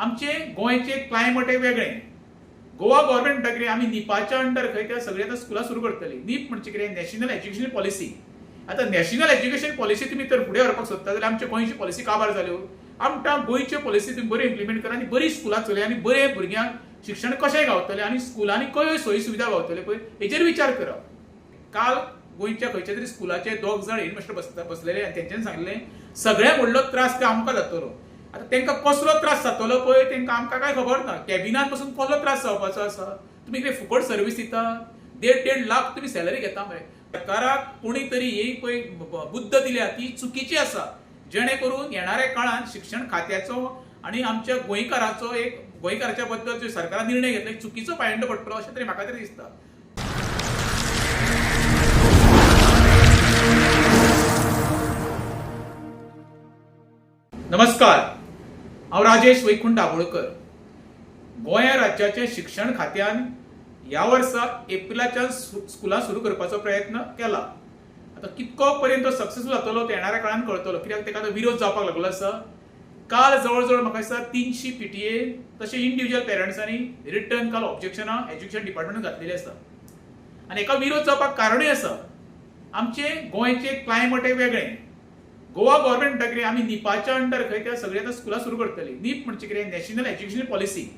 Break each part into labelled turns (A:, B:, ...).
A: आमचे गोयचे क्लायमेट वेगळें. गोवा गव्हर्नमेंट म्हणटा कितें आमी निपाच्या अंडर खंय त्या सगळी आतां स्कुलां सुरू करतली. नीप म्हणजे कितें नॅशनल एज्युकेशन पॉलिसी. आतां नॅशनल एज्युकेशन पॉलिसी तुमी तर फुडें व्हरपाक सोदता जाल्यार आमचे गोंयची पॉलिसी काबार जाल्यो. आमकां गोंयच्यो पॉलिसी तुमी बऱ्यो इम्प्लिमेंट करा आनी बरी स्कुलां चलया आनी बरे भुरग्यांक शिक्षण कशें गावतलें आनी स्कुलांनी कयो सोयी सुविधा गावतल्यो पळय हेचेर विचार करप. काल गोंयच्या खंयच्या तरी स्कुलाचे दोग जाण हेडमास्टर बसलेले आनी तेंच्यांनी सांगलें सगळ्यात व्हडलो त्रास ते आमकां जातलो. आतां तांकां कसलो त्रास जातलो पळय तांकां आमकां काय खबर ना. कॅबिनात पासून कसलो त्रास जावपाचो आसा. तुमी कितें फुकट सर्वीस दिता. 1.5 लाख तुमी सॅलरी घेता मरे. सरकाराक कोणी तरी ही पळय बुद्द दिल्या ती चुकीची आसा. जेणे करून येणाऱ्या काळात शिक्षण खात्याचो आनी आमच्या गोंयकाराचो एक गोंयकाराच्या बद्दल जो सरकारान निर्णय घेतला चुकीचो पायंडो पडटलो अशें तरी म्हाका तरी दिसता. नमस्कार, हांव राजेश वैकुंठ दाबोळकर. गोंय राज्याचे शिक्षण खात्यान ह्या वर्सा एप्रिलाच्यान स्कुलां सुरू करपाचो प्रयत्न केला. आता कितको पर्यंत सक्सेसफूल जातलो ते येणाऱ्या काळात कळतलो. कित्याक ताका विरोध जावपाक लागलो आसा. काल जवळ म्हाका दिसता 300 PTA तशें इंडिव्हिज्युअल पेरंट्सांनी रिटर्न काल ऑब्जेक्शनां एज्युकेशन डिपार्टमेंटान घातलेली आसा. आनी हेका विरोध जावपाक कारणूय आसा. आमचे गोंयचे क्लायमेट वेगळें. गोवा गव्हर्नमेंट म्हणटा कितें आमी निपाच्या अंडर खंय त्या सगळी आतां स्कुलां सुरू करतली. नीप म्हणजे कितें नॅशनल एज्युकेशन पॉलिसी.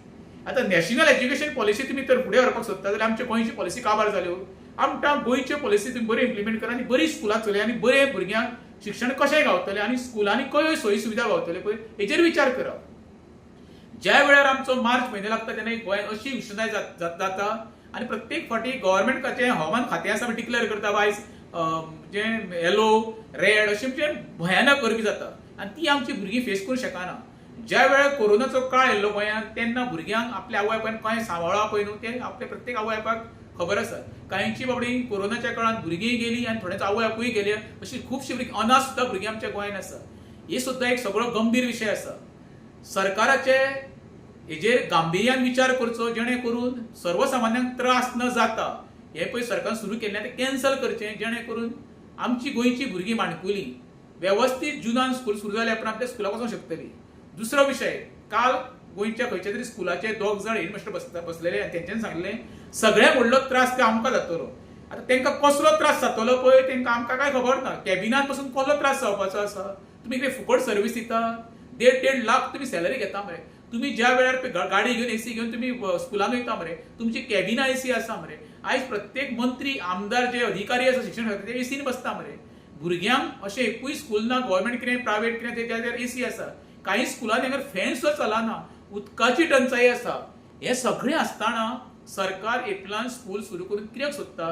A: आतां नॅशनल एज्युकेशन पॉलिसी तुमी तर फुडें व्हरपाक सोदता जाल्यार आमचे गोंयची पॉलिसी काबार जाल्यो. आमकां गोंयच्यो पॉलिसी तुमी बऱ्यो इम्प्लिमेंट करा आनी बरी स्कुलां चलया आनी बरे भुरग्यांक शिक्षण कशें गावतलें आनी स्कुलांनी कयो सोयी सुविधा गावतल्यो पळय हेचेर विचार करप. ज्या वेळार आमचो मार्च म्हयनो लागता तेन्ना गोंयांत अशी उश्णताय जाता आनी प्रत्येक फावटी गव्हर्नमेंट हवामान खातें आसा डिक्लेअर करता वायज जे येलो रेड अशें म्हणजे भयानक गरमी जाता आनी ती आमची भुरगीं फेस करूंक शकना. ज्या वेळार कोरोनाचो काळ येयल्लो गोंयांत तेन्ना भुरग्यांक आपल्या आवय बापायन कशें सांबाळप पळय न्हू तें आपल्या प्रत्येक आवय बापायक खबर आसा. कांयची बाबडी कोरोनाच्या काळात भुरगीं गेलीं आनी थोड्यांचो आवय बापूय गेले. अशी खुबशीं भुरगीं अनाथ सुद्दां भुरगीं आमच्या गोंयांत आसा. ही सुद्दां एक सगळो गंभीर विशय आसा. सरकाराचे हेजेर गांभीर्यान विचार करचो जेणे करून सर्वसामान्यांक त्रास न जाता. हे पळय सरकारान सुरू केल्लें तें कॅन्सल करचें जेणे करून आमची गोंयची भुरगीं माणकुलीं वेवस्थीत जुनान स्कूल सुरू जाल्या उपरांत आपल्या स्कुलाक वचूंक शकतलीं. दुसरो विशय, काल गोंयच्या खंयच्या तरी स्कुलाचे दोग जाण हेडमास्टर बसलेले आनी तेंच्यांनी सांगलें सगळ्यात व्हडलो त्रास ते आमकां जातलो. आतां तांकां कसलो त्रास जातलो पळय तांकां आमकां काय खबर ना. कॅबिनात पासून कसलो त्रास जावपाचो आसा. तुमी कितें फुकट सर्वीस दिता. 1.5 लाख तुमी सॅलरी घेता मरे. तुमी ज्या वेळार गाडी घेवन एसी घेवन तुमी स्कुलान वयता मरे. तुमची कॅबिना एसी आसा मरे. आयज प्रत्येक मंत्री आमदार जे अधिकारी आसा शिक्षण खात्याचे एसीन बसता मरे. भुरग्यांक अशें एकूय स्कूल ना गव्हर्नमेंट कितें प्रायवेट कितें तेच्याचेर एसी आसा. कांय स्कुलांनी हांगर फॅन सुद्दां चलना. उदकाची टंचाई आसा. हे सगळें आसतना सरकार एप्रिलान स्कूल सुरू करून कित्याक सोदता.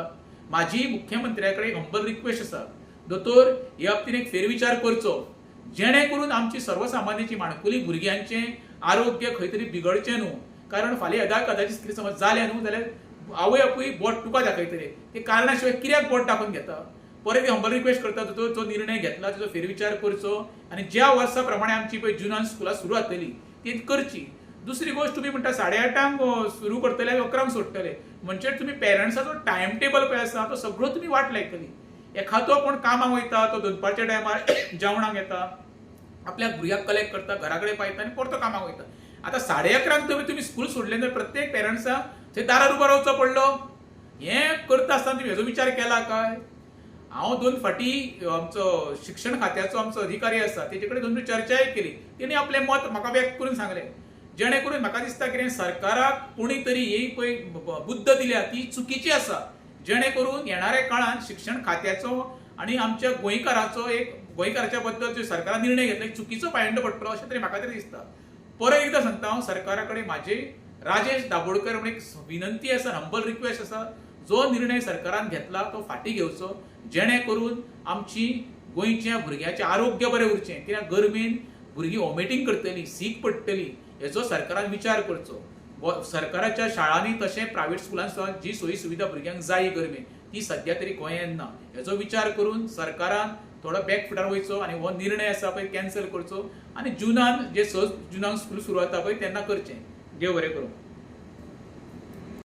A: म्हाजी मुख्यमंत्र्या कडेन हंबल रिक्वेस्ट आसा. दोतोर ह्या बाबतींत एक फेरविचार करचो जेणे करून आमची सर्वसामान्याची माणकुली भुरग्यांचें आरोग्य खंय तरी बिगडचें न्हू. कारण फाल्यां येदा कदाचित कितें समज जालें न्हू जाल्यार आवय बापूय बोट तुका दाखयतले. ते कारणा शिवाय कित्याक बोट दाखोवन घेता. परत हंबल रिक्वेस्ट करता दोतोर जो निर्णय घेतला ताचो फेरविचार करचो आनी ज्या वर्सा प्रमाणे आमची पळय जुनान स्कुलां सुरू जातली ती करची. दुसरी गोष्ट तुमी म्हणटा 8:30 सुरू करतले आनी 11 सोडटले म्हणजे तुमी पेरंट्साचो टायम टेबल पळय आसा तो सगळो तुमी वाट लायतली. एखादो कोण कामाक वयता तो दनपारच्या टायमार जेवणाक येता आपल्या भुरग्याक कलेक्ट करता घरा कडेन पायता आनी परतो कामाक वयता. आतां 11:30 तुमी स्कूल सोडलें जाल्यार प्रत्येक पेरंट्साक थंय दारार उबो रावचो पडलो. हें करता आसतना तुमी हेजो विचार केला काय. हांव 2 फावटी आमचो शिक्षण खात्याचो आमचो अधिकारी आसा तेजे कडेन 2 चर्चाय केली. तेणी आपलें मत म्हाका व्यक्त करून सांगलें जेणे करून म्हाका दिसता कितें सरकाराक कोणी तरी ही पळय बुद्द दिल्या ती चुकीची आसा. जेणे करून येणाऱ्या काळात शिक्षण खात्याचो आनी आमच्या गोंयकाराचो एक गोंयकाराच्या बद्दल जो सरकारान निर्णय घेतला चुकीचो पायंडो पडटलो अशें तरी म्हाका तरी दिसता. परत एकदां सांगता हांव सरकारा कडेन म्हाजी राजेश दाबोळकर म्हणून एक विनंती आसा हंबल रिक्वेस्ट आसा. जो निर्णय सरकारान घेतला तो फाटीं घेवचो जेणे करून आमची गोंयच्या भुरग्याचें आरोग्य बरें उरचें. कित्याक गरमेन भुरगीं वॉमिटींग करतलीं सीक पडटलीं हेचो सरकारान विचार करचो. सरकाराच्या शाळांनी तशें प्रायवेट स्कुलांत सुद्दां जी सोयी सुविधा भुरग्यांक जाय गरमेन ती सद्या तरी गोंयांत ना. हेचो विचार करून सरकारान थोडो बॅकफुटार वयचो आनी हो निर्णय आसा पळय कॅन्सल करचो आनी जुनान जे 6 जुनाक स्कूल सुरू जाता पळय तेन्ना करचें. देव बरें करूं.